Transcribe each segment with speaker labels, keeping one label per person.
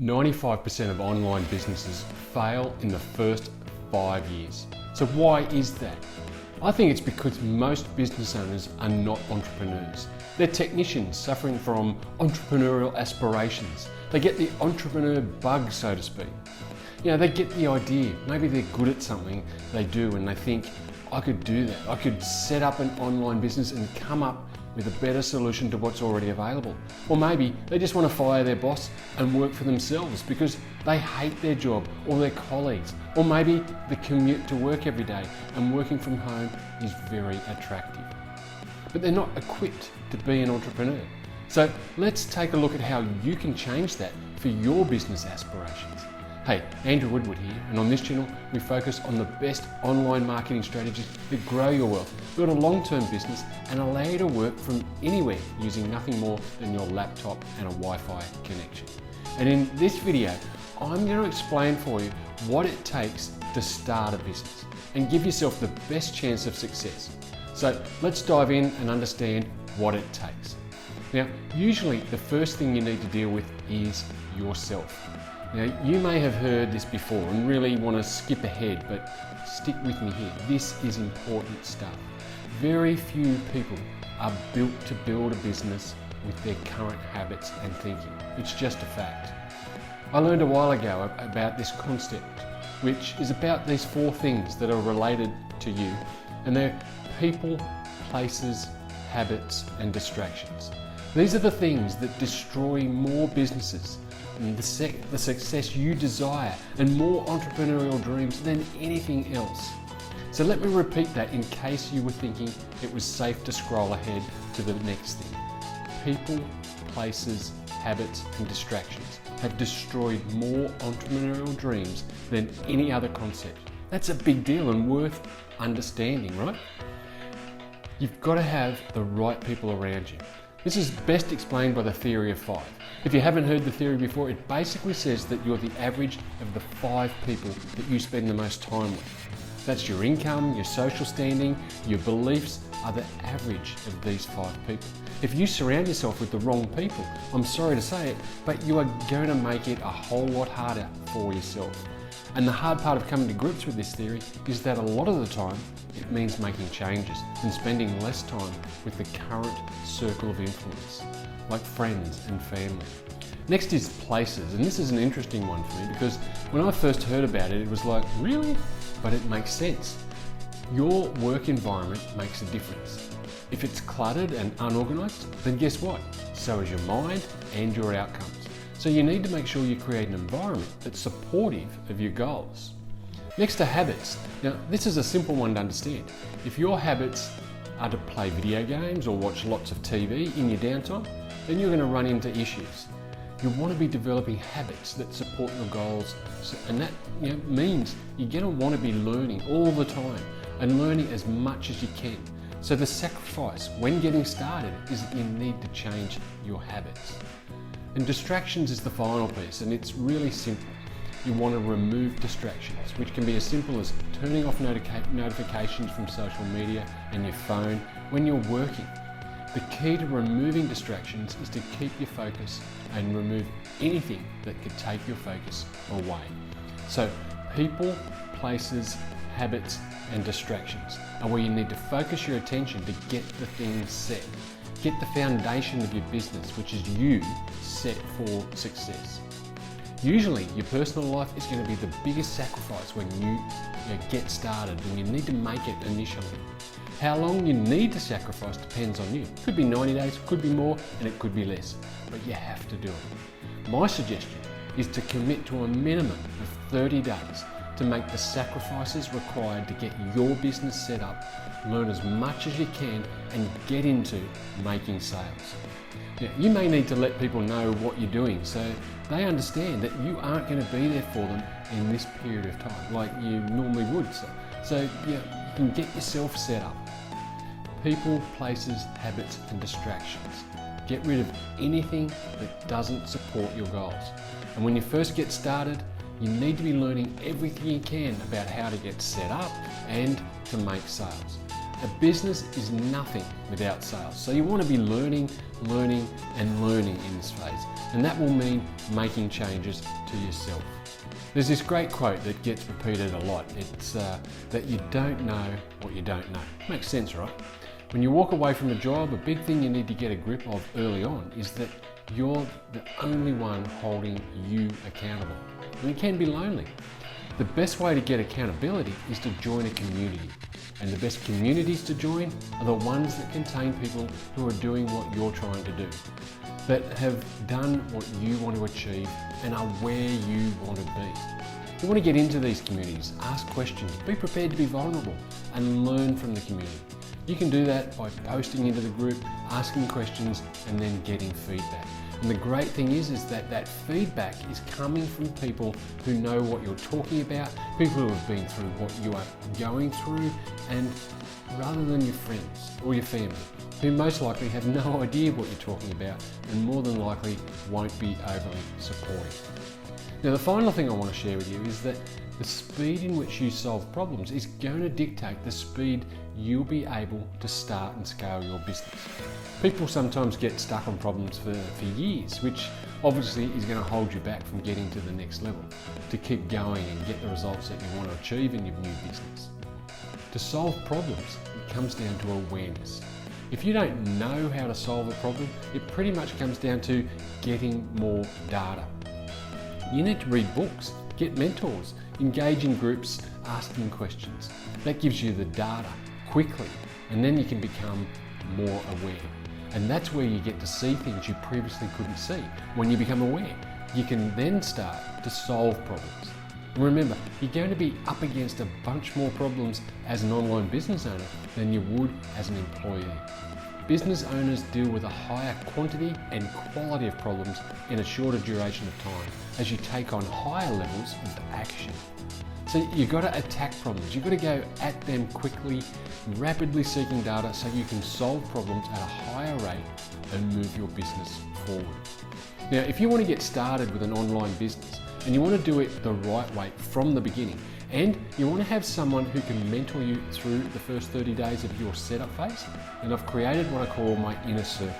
Speaker 1: 95% of online businesses fail in the first 5 years. So why is that? I think it's because most business owners are not entrepreneurs. They're technicians suffering from entrepreneurial aspirations. They get the entrepreneur bug, so to speak. You know, they get the idea. Maybe they're good at something they do and they think, I could do that. I could set up an online business and come up with a better solution to what's already available. Or maybe they just want to fire their boss and work for themselves because they hate their job or their colleagues. Or maybe the commute to work every day and working from home is very attractive. But they're not equipped to be an entrepreneur. So let's take a look at how you can change that for your business aspirations. Hey, Andrew Woodward here, and on this channel we focus on the best online marketing strategies that grow your wealth, build a long-term business and allow you to work from anywhere using nothing more than your laptop and a Wi-Fi connection. And in this video, I'm going to explain for you what it takes to start a business and give yourself the best chance of success. So let's dive in and understand what it takes. Now, usually the first thing you need to deal with is yourself. Now, you may have heard this before and really want to skip ahead, but stick with me here. This is important stuff. Very few people are built to build a business with their current habits and thinking. It's just a fact. I learned a while ago about this concept, which is about these 4 things that are related to you, and they're people, places, habits, and distractions. These are the things that destroy more businesses and the success you desire and more entrepreneurial dreams than anything else. So let me repeat that in case you were thinking it was safe to scroll ahead to the next thing. People, places, habits and distractions have destroyed more entrepreneurial dreams than any other concept. That's a big deal and worth understanding, right? You've got to have the right people around you. This is best explained by the theory of 5. If you haven't heard the theory before, it basically says that you're the average of the 5 people that you spend the most time with. That's your income, your social standing, your beliefs are the average of these 5 people. If you surround yourself with the wrong people, I'm sorry to say it, but you are going to make it a whole lot harder for yourself. And the hard part of coming to grips with this theory is that a lot of the time it means making changes and spending less time with the current circle of influence, like friends and family. Next is places, and this is an interesting one for me because when I first heard about it, it was like, really? But it makes sense. Your work environment makes a difference. If it's cluttered and unorganized, then guess what? So is your mind and your outcomes. So you need to make sure you create an environment that's supportive of your goals. Next are habits. Now, this is a simple one to understand. If your habits are to play video games or watch lots of TV in your downtime, then you're going to run into issues. You want to be developing habits that support your goals, and that means you're going to want to be learning all the time and learning as much as you can. So the sacrifice when getting started is that you need to change your habits. And distractions is the final piece, and it's really simple. You want to remove distractions, which can be as simple as turning off notifications from social media and your phone when you're working. The key to removing distractions is to keep your focus and remove anything that could take your focus away. So people, places, habits and distractions are where you need to focus your attention to get the things set. Get the foundation of your business, which is you, set for success. Usually your personal life is going to be the biggest sacrifice when you get started, and you need to make it initially. How long you need to sacrifice depends on you. It could be 90 days, could be more, and it could be less, but you have to do it. My suggestion is to commit to a minimum of 30 days to make the sacrifices required to get your business set up, learn as much as you can, and get into making sales. Now, you may need to let people know what you're doing so they understand that you aren't going to be there for them in this period of time like you normally would. So you can get yourself set up. People, places, habits and distractions. Get rid of anything that doesn't support your goals. And when you first get started, you need to be learning everything you can about how to get set up and to make sales. A business is nothing without sales. So you want to be learning in this phase. And that will mean making changes to yourself. There's this great quote that gets repeated a lot. It's that you don't know what you don't know. Makes sense, right? When you walk away from a job, a big thing you need to get a grip of early on is that you're the only one holding you accountable. And it can be lonely. The best way to get accountability is to join a community. And the best communities to join are the ones that contain people who are doing what you're trying to do, that have done what you want to achieve and are where you want to be. You want to get into these communities, ask questions, be prepared to be vulnerable and learn from the community. You can do that by posting into the group, asking questions and then getting feedback. And the great thing is that that feedback is coming from people who know what you're talking about, people who have been through what you are going through, and rather than your friends or your family, who most likely have no idea what you're talking about and more than likely won't be overly supportive. Now, the final thing I want to share with you is that the speed in which you solve problems is going to dictate the speed you'll be able to start and scale your business. People sometimes get stuck on problems for years, which obviously is going to hold you back from getting to the next level, to keep going and get the results that you want to achieve in your new business. To solve problems, it comes down to awareness. If you don't know how to solve a problem, it pretty much comes down to getting more data. You need to read books, get mentors, engage in groups, asking questions. That gives you the data quickly, and then you can become more aware. And that's where you get to see things you previously couldn't see. When you become aware, you can then start to solve problems. And remember, you're going to be up against a bunch more problems as an online business owner than you would as an employee. Business owners deal with a higher quantity and quality of problems in a shorter duration of time as you take on higher levels of action. So you've got to attack problems. You've got to go at them quickly, rapidly seeking data so you can solve problems at a higher rate and move your business forward. Now, if you want to get started with an online business and you want to do it the right way from the beginning, and you want to have someone who can mentor you through the first 30 days of your setup phase, then I've created what I call my inner circle.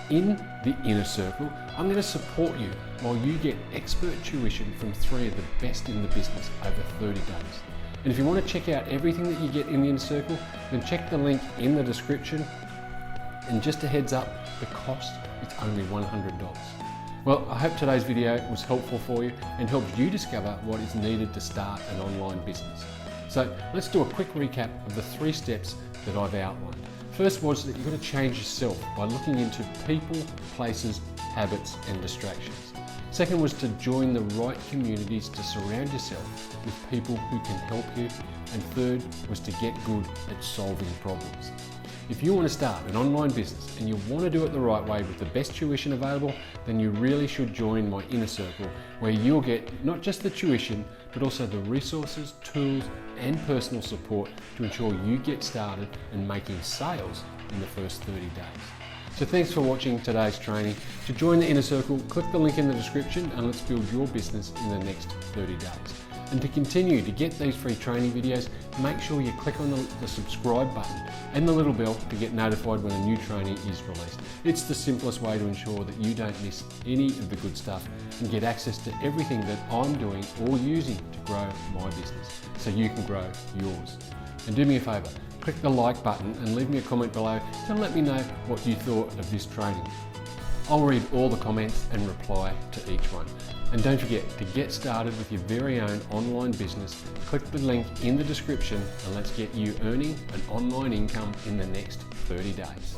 Speaker 1: In the inner circle, I'm going to support you while you get expert tuition from 3 of the best in the business over 30 days. And if you want to check out everything that you get in the inner circle, then check the link in the description. And just a heads up, the cost is only $100. Well, I hope today's video was helpful for you and helped you discover what is needed to start an online business. So let's do a quick recap of the 3 steps that I've outlined. First was that you've got to change yourself by looking into people, places, habits and distractions. Second was to join the right communities to surround yourself with people who can help you. And third was to get good at solving problems. If you want to start an online business and you want to do it the right way with the best tuition available, then you really should join my inner circle, where you'll get not just the tuition, but also the resources, tools, and personal support to ensure you get started and making sales in the first 30 days. So thanks for watching today's training. To join the inner circle, click the link in the description and let's build your business in the next 30 days. And to continue to get these free training videos, make sure you click on the subscribe button and the little bell to get notified when a new training is released. It's the simplest way to ensure that you don't miss any of the good stuff and get access to everything that I'm doing or using to grow my business so you can grow yours. And do me a favour, click the like button and leave me a comment below to let me know what you thought of this training. I'll read all the comments and reply to each one. And don't forget to get started with your very own online business. Click the link in the description and let's get you earning an online income in the next 30 days.